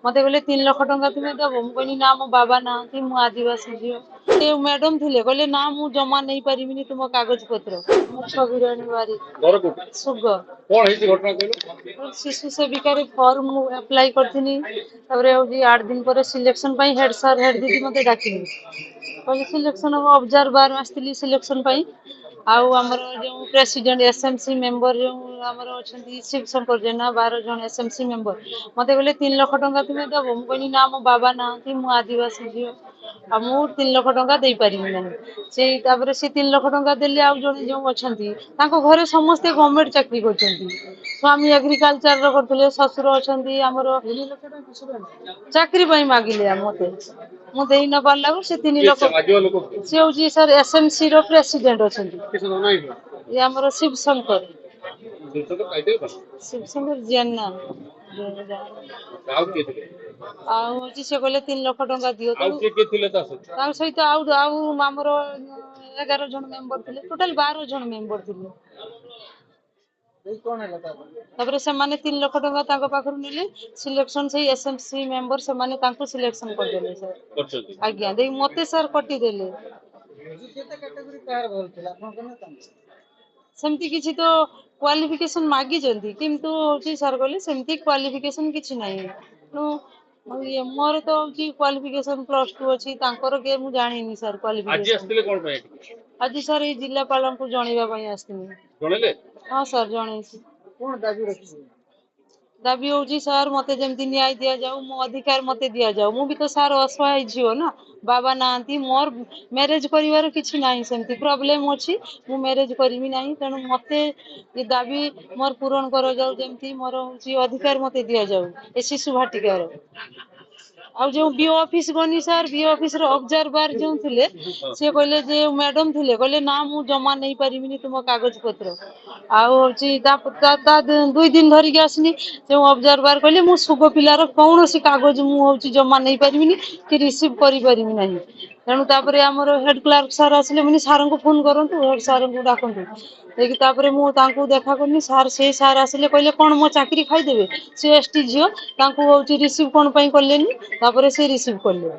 मत कहले 3 लाख टंका तुम्हें दब मुझे ना मो बाबा ना मु आदिवासी झील मैडम थे कहले ना मु जमा नहीं पारिनी तुम कागज पत्र छविराणी बारी सुग शिशु सेविका फॉर्म अप्लाई करथिनी 8 दिन पर सिलेक्शन हेड सर हेड दीदी मते डाकिनी कहले सिलेक्शन ऑब्जर्वर आस्थिली सिलेक्शन आउ आमर जो प्रेसिडेंट एसएमसी मेंबर जो आमर अछंती शिव शंकर जेना 12 जन एसएमसी मेंबर मते कहले 3 लाख टंका तुम्हें दब मुझे ना मो बाबा ना मु आदिवासी झील आ मु 3 लाख टंका दे पारिमी ना से 3 लाख टंका देले आउ जने जो अछंती ताको घरे समस्त गवर्नमेंट चाकरी करछंती स्वामी एग्रीकल्चर रो करथले ससुर अछंती हमर चाकरी पई मागिले मते मु देई न पारला से 3 लाख से होजी सर एसएमसी रो प्रेसिडेंट अछंती ये हमर शिव शंकर जेना आउ होची से कहले 3 लाख टंका दियो ता सहित आउ हमर 11 जन मेंबर थिले टोटल 12 जन मेंबर थिले तापर से माने 3 लाख टंका ताको पाखरु नेले सिलेक्शन से एसएमसी मेंबर से माने ताको सिलेक्शन कर देले सर आज्ञा दे मते सर कटि देले केते कैटेगरी कार बोलथिला आपन कने सेमती किछि तो क्वालिफिकेशन मागी जंदी किंतु होची सर कहले सेमती क्वालिफिकेशन किछि नाही नो ये मोर तो होची क्वालिफिकेशन +2 अछि तांकर के मु जानिनी सर क्वालिफिकेशन आज आस्तिले कोन पय आज सर ए जिला पालन को जणीबा पय आस्तिनी जणेले हां सर जणैसी कोन दाबी रखी दाबी होची सर मते जेमती न्याय दिया जाऊ मो अधिकार मते दिया जाऊ मु भी तो सर असहाय झियो ना बाबा नांती मोर मैरिज करिवार किछि नाही सेमती प्रॉब्लम अछि मु मैरिज करिमी नाही तण मते ये दाबी मोर पूर्ण करो जाऊ जेमती मोर होची अधिकार मते दिया जाऊ ए शिशु भाटिकार आ जो बीओ ऑफिस गनी सर बीओ ऑफिस रो ऑब्जर्वर जो थिले से कहले जे मैडम थिले कहले ना मु जमा नहीं पारिमिनी तुम कागज पत्र आ होची ता 2 दिन धरि के आसनी जो ऑब्जर्वर कहले मु सुगो पिलार कोनोसी कागज मु होची जमा नहीं पारिमिनी कि रिसीव करि पारिमी नाही तेणु तापरे हमर हेड क्लर्क सर आसले मुनि सर को फोन करंतु हेड सर को डाकंतु देखि तापरे मु तांको देखा करनी सर से सर आसले कहले कोन मो चाकरी खाई देबे से एसटी जियो तांको होची रिसीव कोन पई करलेनी तापरे से रिसीव करले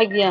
आज्ञा।